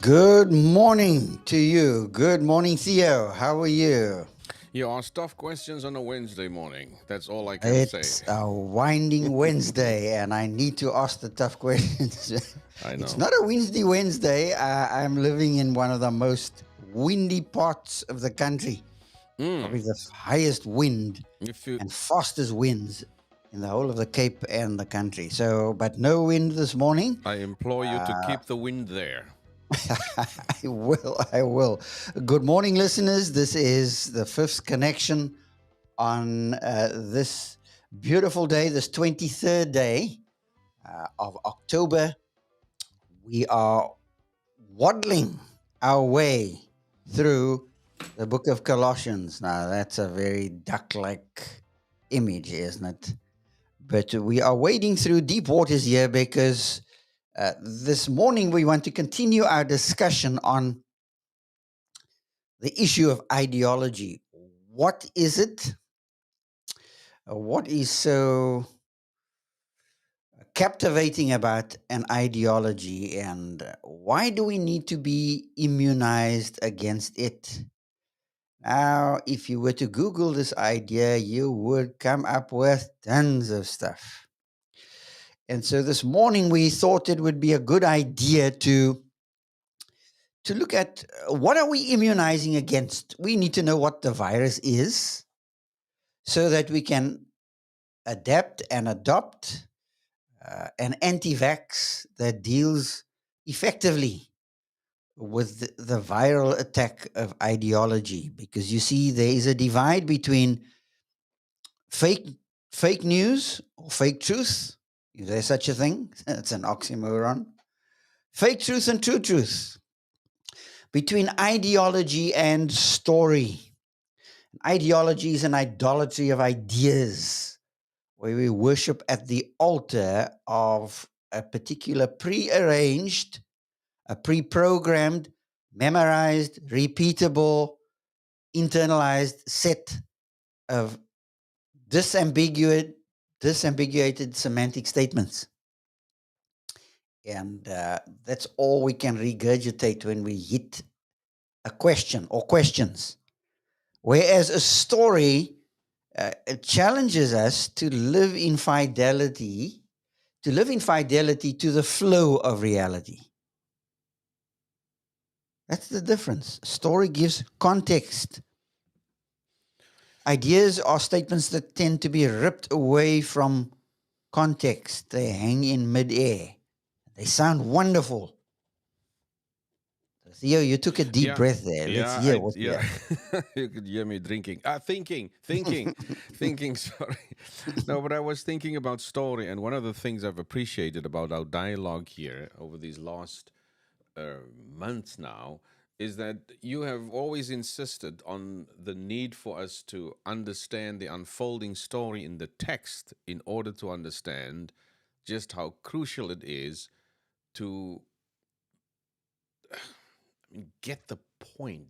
Good morning to you. Good morning, Theo. How are you? You ask tough questions on a Wednesday morning. That's all I can say. It's a winding Wednesday, and I need to ask the tough questions. I It's know. not a Wednesday. I'm living in one of the most windy parts of the country, probably the highest wind If you, and fastest winds in the whole of the Cape and the country. So, but no wind this morning. I implore you to Uh, keep the wind there. I will. I will. Good morning, listeners. This is the fifth connection on this beautiful day, this 23rd day of October. We are waddling our way through the book of Colossians. Now, that's a very duck like image, isn't it? But we are wading through deep waters here because this morning we want to continue our discussion on the issue of ideology. What is it? What is so captivating about an ideology, and why do we need to be immunized against it? Now, if you were to Google this idea, you would come up with tons of stuff. And so this morning we thought it would be a good idea to look at what are we immunizing against. We need to know what the virus is so that we can adapt and adopt an anti-vax that deals effectively with the viral attack of ideology. Because you see, there is a divide between fake fake news or fake truth. Is there such a thing? It's an oxymoron. Fake truth and true truth. Between ideology and story. Ideology is an idolatry of ideas, where we worship at the altar of a particular prearranged, a pre-programmed, memorized, repeatable, internalized set of disambiguated semantic statements. And that's all we can regurgitate when we hit a question or questions. Whereas a story it challenges us to live in fidelity, to the flow of reality. That's the difference. Story gives context. Ideas are statements that tend to be ripped away from context. They hang in midair. They sound wonderful. Theo, you took a deep Yeah, breath there. Let's yeah, hear what you yeah. You could hear me drinking. Thinking. Sorry. No, but I was thinking about story, and one of the things I've appreciated about our dialogue here over these last months now is that you have always insisted on the need for us to understand the unfolding story in the text in order to understand just how crucial it is to get the point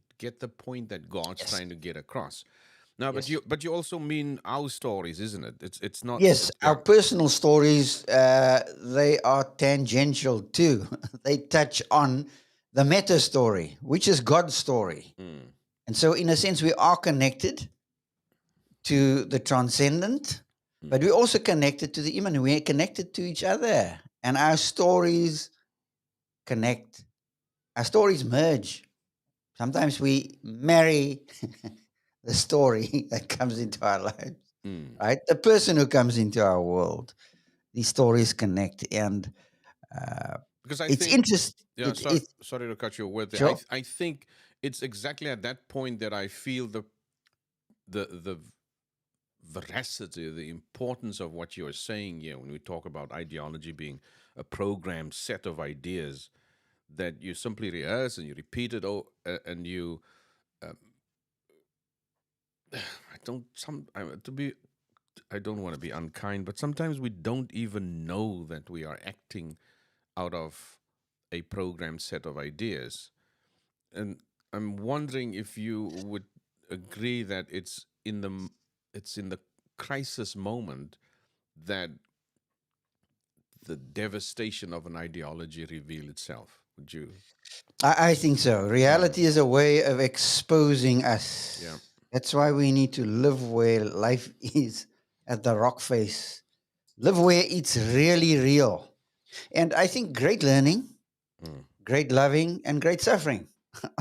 that God's Yes. trying to get across. Now, but Yes. you also mean our stories, isn't it? It's not. Yes, our Yeah. personal stories, they are tangential too. They touch on the meta story, which is God's story. Mm. And so, in a sense, we are connected to the transcendent, but we're also connected to the immanent. We're connected to each other, and our stories connect. Our stories merge. Sometimes we marry the story that comes into our lives, Mm. right? The person who comes into our world. These stories connect, and uh, Because I it's think, interesting. yeah. It's Sorry to cut your word there. sure. I think it's exactly at that point that I feel the veracity, the importance of what you're saying here when we talk about ideology being a programmed set of ideas that you simply rehearse and you repeat it, and you I don't some I, to be I don't want to be unkind, but sometimes we don't even know that we are acting out of a programmed set of ideas. And I'm wondering if you would agree that it's in the crisis moment that the devastation of an ideology reveal itself. Would you? I think so. Mm, Reality is a way of exposing yeah. us. That's why we need to live where life is at the rock face. Live where it's really real. And I think great learning, Mm, great loving, and great suffering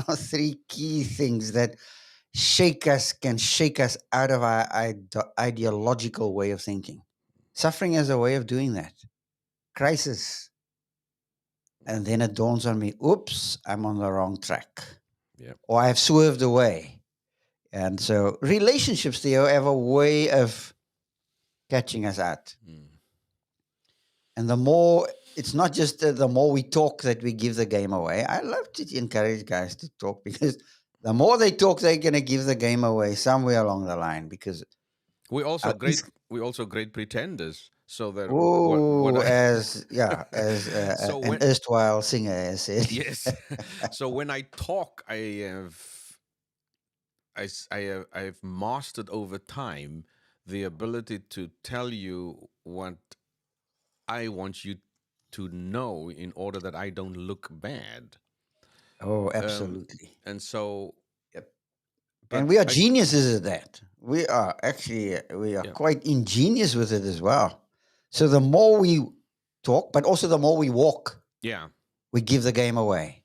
are three key things that can shake us out of our ideological way of thinking. Suffering is a way of doing that. Crisis. And mm, then it dawns on me, oops, I'm on the wrong track. yeah. Or I've swerved away. And so relationships, Theo, have a way of catching us out. Mm. And the more, it's not just the more we talk that we give the game away. I love to encourage guys to talk because the more they talk, they're going to give the game away somewhere along the line. Because, We also these, great. We also great pretenders. So that what oh, I as so an when erstwhile singer has said, yes, so when I talk, I have mastered over time the ability to tell you what I want you to know in order that I don't look bad. oh, Um, absolutely. and so, Yep. And but we are I geniuses at that. We are yeah quite ingenious with it as well. So the more we talk, but also the more we walk, yeah we give the game away.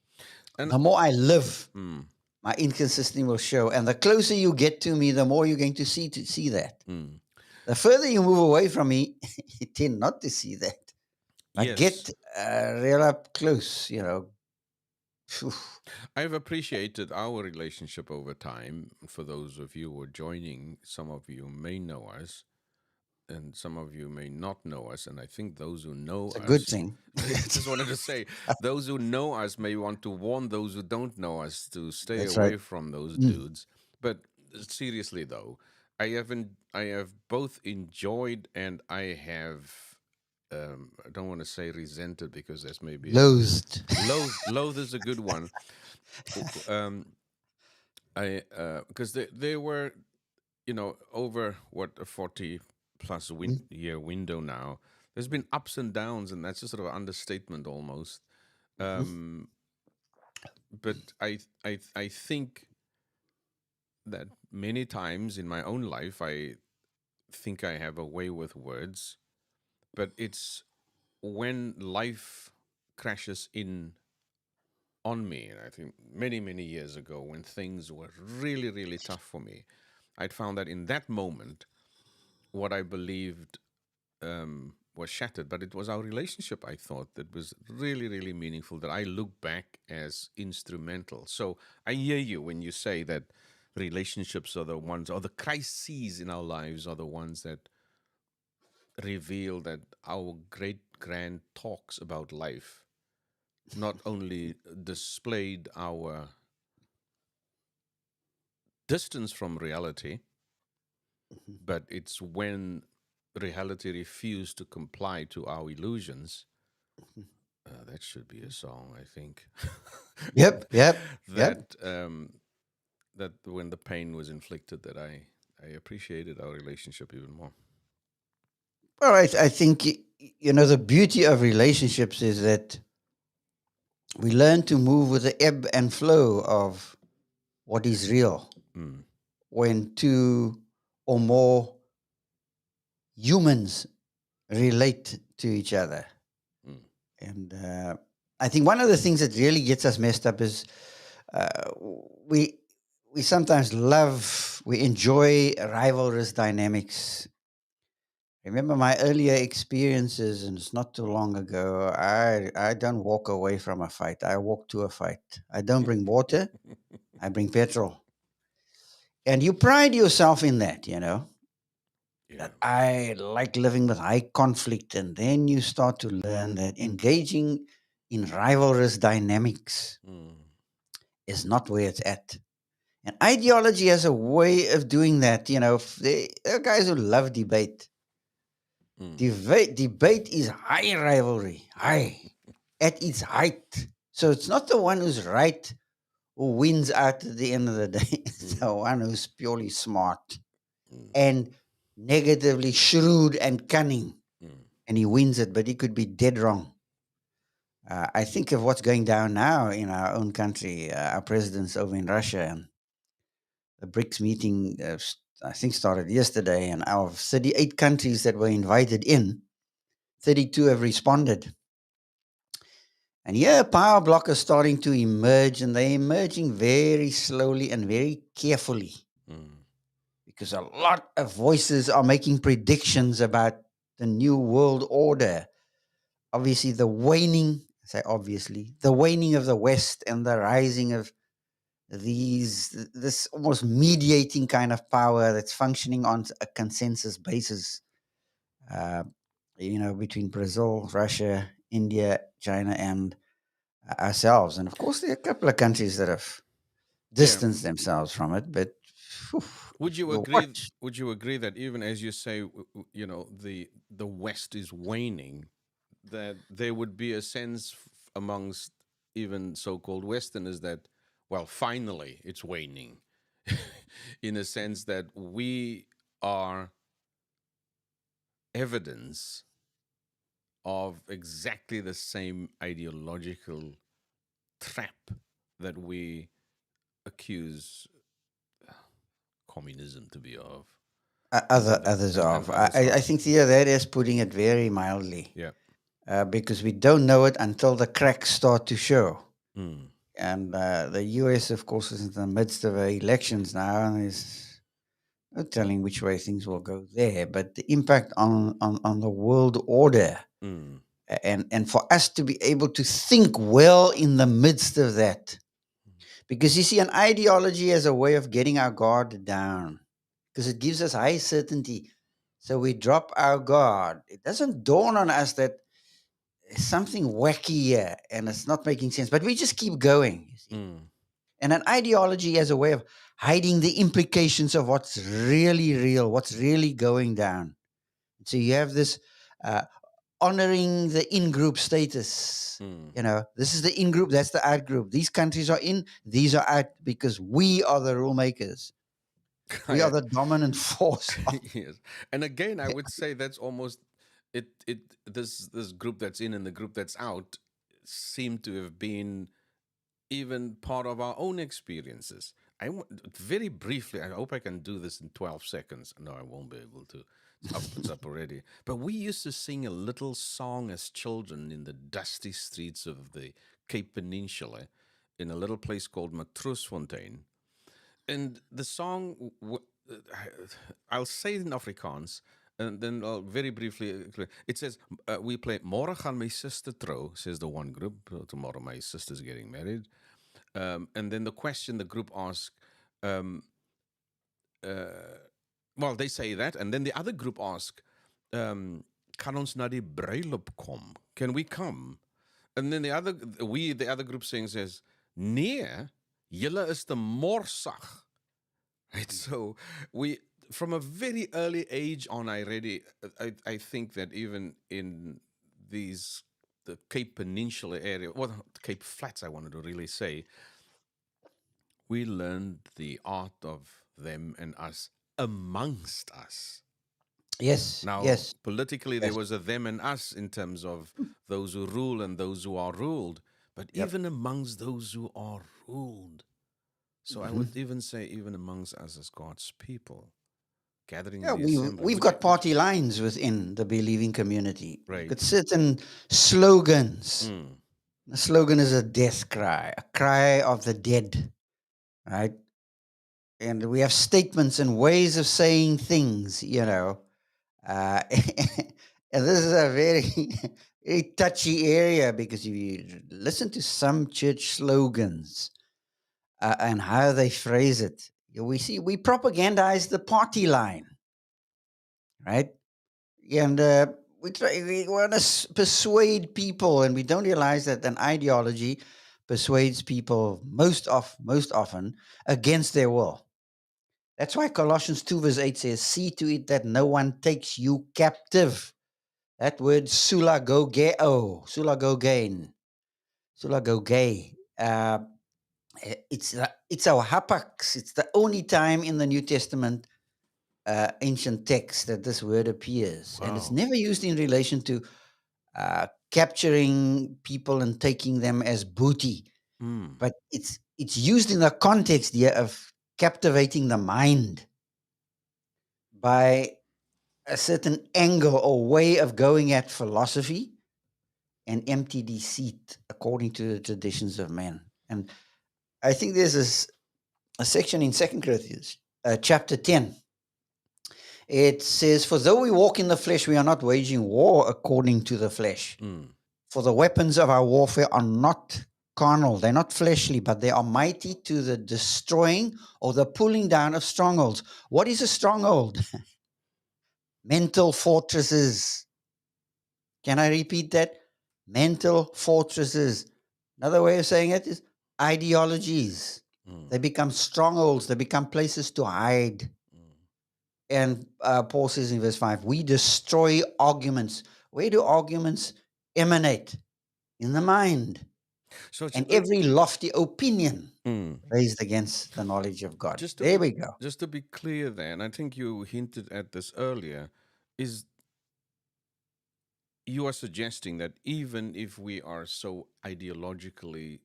and The more I live, mm, my inconsistency will show. And the closer you get to me, the more you're going to see that. mm, The further you move away from me, you tend not to see that. But get yes. real up close, you know. Phew. I've appreciated our relationship over time. For those of you who are joining, some of you may know us, and some of you may not know us. And I think those who know It's a good us, thing. I just wanted to say, those who know us may want to warn those who don't know us to stay That's right. away from those Mm. dudes. But seriously, though, I have both enjoyed and I have. I don't want to say resented because there's maybe a Loathed. loathe is a good one. I because they were over what a 40 plus Mm. year window now. There's been ups and downs, and that's a sort of understatement almost. Mhm. Um, but I think that many times in my own life I think I have a way with words, but it's when life crashes in on me. And I think many years ago, when things were really tough for me, I'd found that in that moment, what I believed was shattered. But it was our relationship, I thought, that was really meaningful, that I look back as instrumental. So I hear you when you say that relationships are the ones, or the crises in our lives are the ones that reveal that our great grand talks about life not only displayed our distance from reality, but it's when reality refused to comply to our illusions. That should be a song, I think. Yep, yep, yep. that that when the pain was inflicted, that I appreciated our relationship even more. Well, I think the beauty of relationships is that we learn to move with the ebb and flow of what is real. Mm, When two or more humans relate to each other, mm, and I think one of the things that really gets us messed up is uh, we we sometimes we enjoy rivalrous dynamics. Remember my earlier experiences, and it's not too long ago. I don't walk away from a fight. I walk to a fight. I don't bring water. I bring petrol. And you pride yourself in that, yeah. that I like living with high conflict. And then you start to learn that engaging in rivalrous dynamics Mm, is not where it's at. And ideology has a way of doing that. There are guys who love debate. mm, Debate is high rivalry, high at its height. So it's not the one who's right who wins out at the end of the day. It's mm, the one who's purely smart mm, and negatively shrewd and cunning. mm, And he wins it, but he could be dead wrong. I think of what's going down now in our own country. Our president's over in Russia, and the BRICS meeting, I think, started yesterday. And out of 38 countries that were invited in, 32 have responded. And yeah, power block is starting to emerge, and they're emerging very slowly and very carefully Mm. because a lot of voices are making predictions about the new world order. Obviously, the waning of the West and the rising of this almost mediating kind of power that's functioning on a consensus basis, uh, between Brazil, Russia, India, China, and ourselves. And of course, there are a couple of countries that have Yeah. distanced themselves from it, but whew, Would you we'll agree? watch. Would you agree that even as you say, the West is waning, that there would be a sense amongst even so-called Westerners that, well, finally it's waning, in a sense that we are evidence of exactly the same ideological trap that we accuse communism to be of, Others and of. others I of. think Theo, that is putting it very mildly, Yeah. because we don't know it until the cracks start to show. Mm, And the US, of course, is in the midst of elections now, and is no telling which way things will go there. But the impact on the world order, mm, and for us to be able to think well in the midst of that, because you see, an ideology as a way of getting our guard down, because it gives us high certainty. So we drop our guard. It doesn't dawn on us that there's something wacky here and it's not making sense, but we just keep going, you see. mm, And an ideology as a way of hiding the implications of what's really real, what's really going down. So you have this uh, honoring the in group status. mm. This is the in group, that's the out group. These countries are in, these are out because we are the rule makers. We are I, the dominant force. yes, and again, I would say that's almost it. This group that's in and the group that's out seem to have been even part of our own experiences. Very briefly, I hope I can do this in 12 seconds. No, I won't be able to. It's up already. But we used to sing a little song as children in the dusty streets of the Cape Peninsula in a little place called Matroosfontein. And the song, I'll say it in Afrikaans, and then I'll very briefly explain. It says, we play, Morgen gaan my sister trou, says the one group. Tomorrow my sister's getting married. And then the question the group asks, um, well, they say that, and then the other group asks, kan ons na die bruiloop kom? Can we come? And then the other group says, nee, julle is te morsag. Right. So we, from a very early age on, I think that even in the Cape Peninsula area, well, Cape Flats, I wanted to really say, we learned the art of them and us amongst us. Yes, Now, yes, politically, there yes. was a them and us in terms of those who rule and those who are ruled, but Yep. even amongst those who are ruled. So I Hmm. would even say, even amongst us as God's people, gathering in Yeah, the we've assembly, we've which, got party lines within the believing community. We've right. got certain slogans. Mm, The slogan is a death cry, a cry of the dead, right? And we have statements and ways of saying things. And this is a very, very touchy area because if you listen to some church slogans and how they phrase it, we propagandize the party line, right? And we want to persuade people, and we don't realize that an ideology persuades people most often against their will. That's why Colossians 2 verse 8 says, "See to it that no one takes you captive." That word sulagogain. It's our hapax. It's the only time in the New Testament ancient text that this word appears, and it's wow. never used in relation to capturing people and taking them as booty. Mm. But it's used in the context here of captivating the mind by a certain angle or way of going at philosophy and empty deceit according to the traditions of men. And I think there's a section in Second Corinthians, chapter 10. It says, "For though we walk in the flesh, we are not waging war according to the flesh. Mm. For the weapons of our warfare are not carnal, they're not fleshly, but they are mighty to the destroying or the pulling down of strongholds." What is a stronghold? Mental fortresses. Can I repeat that? Mental fortresses. Another way of saying it is ideologies. Mm. They become strongholds, they become places to hide. Mm. And Paul says in verse 5, we destroy arguments. Where do arguments emanate? In the mind. So, And every lofty opinion mm. raised against the knowledge of God. just to There be we go. just to be clear, then I think you hinted at this earlier. Is you are suggesting that even if we are so ideologically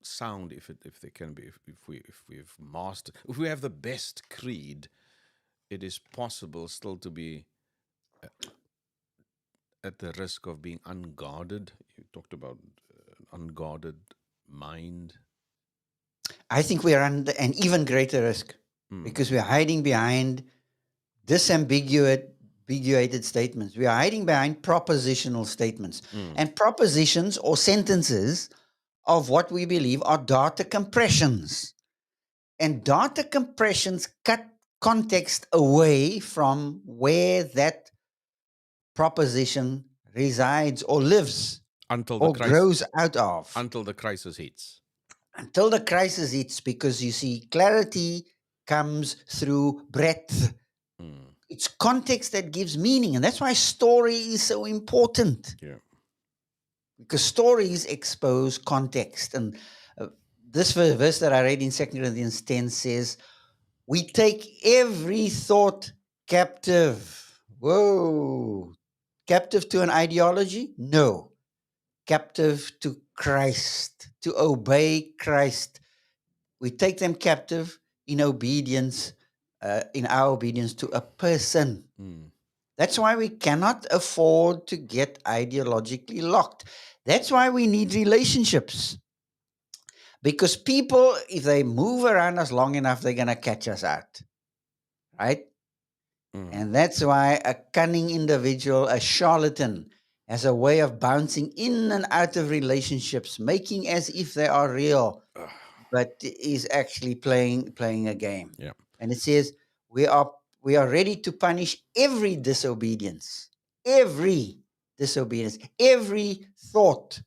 sound, if they can be, if we've mastered, if we have the best creed, it is possible still to be at the risk of being unguarded. You talked about unguarded mind. I think we are under an even greater risk Mm. because we're hiding behind disambiguated statements. We are hiding behind propositional statements. Mm. And propositions or sentences of what we believe are data compressions. And data compressions cut context away from where that proposition resides or lives Until the or crisis, grows out of until the crisis hits. until the crisis hits, because you see, clarity comes through breadth. Mm. It's context that gives meaning. And that's why story is so important, Yeah. because stories expose context. And uh, this verse that I read in 2 Corinthians 10 says, we take every thought captive. Whoa. Captive to an ideology? No. Captive to Christ, to obey Christ. We take them captive in obedience, in our obedience to a person. Mm. That's why we cannot afford to get ideologically locked. That's why we need relationships. Because people, if they move around us long enough, they're going to catch us out. Right? Mm. And that's why a cunning individual, a charlatan, has a way of bouncing in and out of relationships, making as if they are real, Ugh. but is actually playing a game. Yeah. And it says we are ready to punish every disobedience, every thought,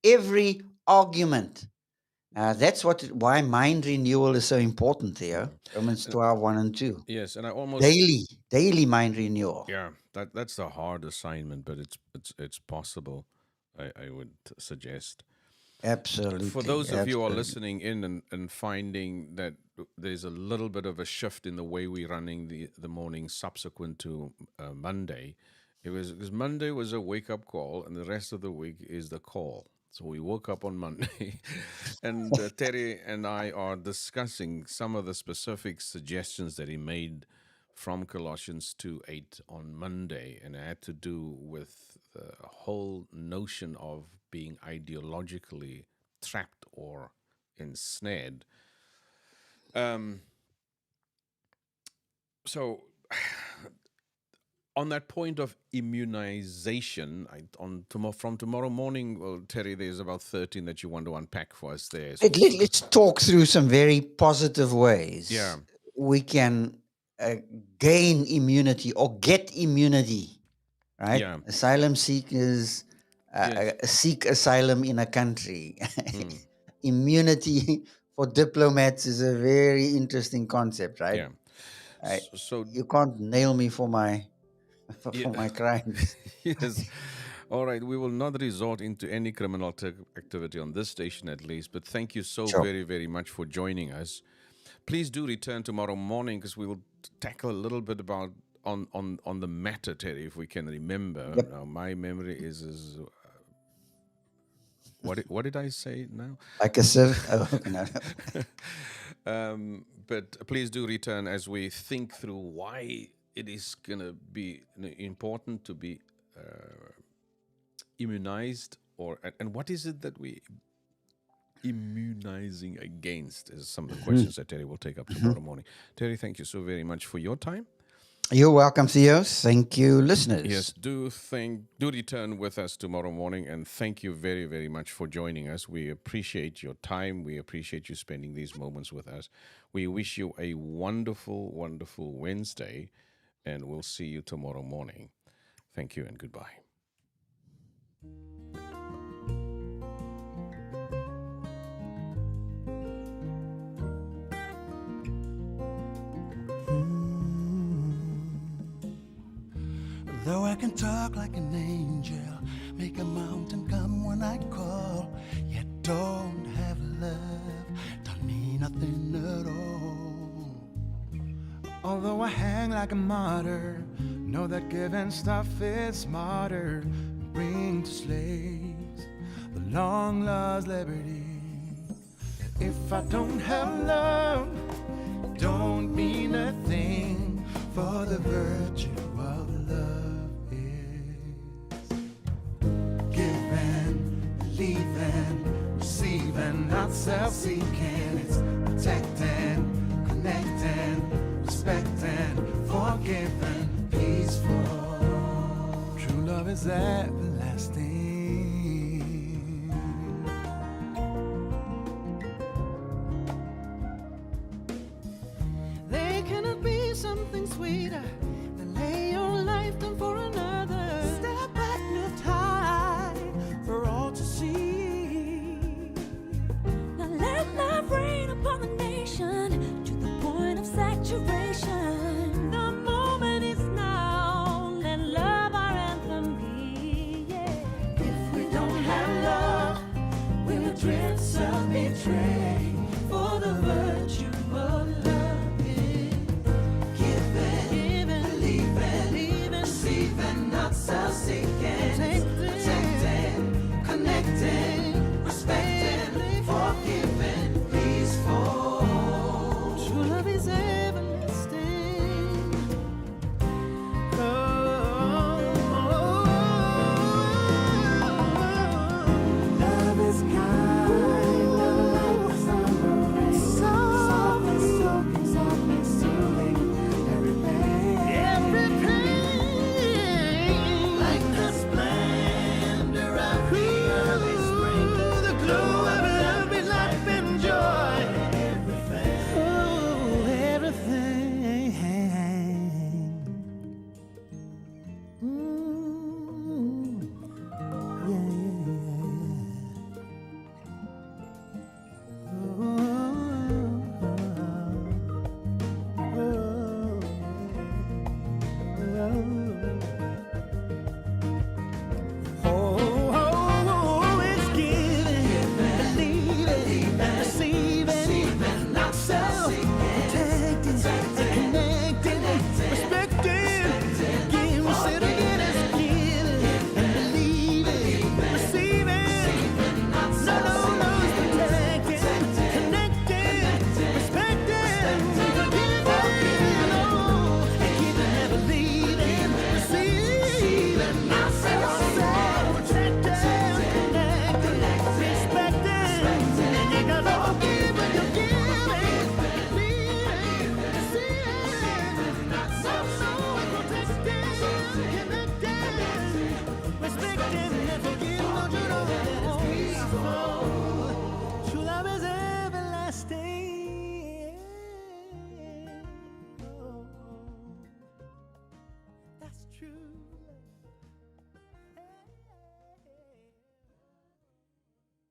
every argument. That's why mind renewal is so important here. Mm. Romans And 12:1 and 2. yes, and I almost, Daily mind renewal. yeah, that's a hard assignment, but it's possible. I would suggest. For Absolutely. those of you who are Absolutely. listening in and finding that there's a little bit of a shift in the way we're running the morning subsequent to Monday, it was because Monday was a wake up call, and the rest of the week is the call. So we woke up on Monday, and Terry and I are discussing some of the specific suggestions that he made from Colossians 2:8 on Monday, and it had to do with the whole notion of being ideologically trapped or ensnared. Um, so, on that point of immunization, from tomorrow morning, well, Terry, there's about 13 that you want to unpack for us there. So, Let's talk through some very positive yeah, ways we can gain immunity or get immunity, right? yeah, Asylum seekers yes. seek asylum in a country. Mm, Immunity for diplomats is a very interesting concept, right? yeah. I, So, you can't nail me for my yeah. for my crimes. Yes. All right. We will not resort into any criminal activity on this station, at least. But thank you so Sure. very, very much for joining us. Please do return tomorrow morning because we will tackle a little bit about on the matter, Terry, if we can remember. Yep. Now, my memory is what did I say now? Like a sieve. Oh, no. But please do return as we think through why it is going to be important to be immunized, and what is it that we immunizing against is some of the questions that Terry will take up tomorrow morning. Terry, thank you so very much for your time. You're welcome, CEOs. Thank you, Yes, listeners. do return with us tomorrow morning, and thank you very, very much for joining us. We appreciate your time. We appreciate you spending these moments with us. We wish you a wonderful, wonderful Wednesday, and we'll see you tomorrow morning. Thank you and goodbye. Though I can talk like an angel, make a mountain come when I call, yet don't have love, don't mean nothing at all. Although I hang like a martyr, know that giving stuff is smarter, bring to slaves the long lost liberty. If I don't have love, it don't mean a thing, for the virtue of love believing, receiving, not self-seeking. It's protecting, connecting, respecting, forgiving, peaceful. True love is everlasting. There cannot be something sweeter than lay your life down for another. Step back, lift high for all to see. Now let love reign upon the nation to the point of saturation. The moment is now, let love our anthem be. Yeah. If we don't have love, we'll drift, self-betray.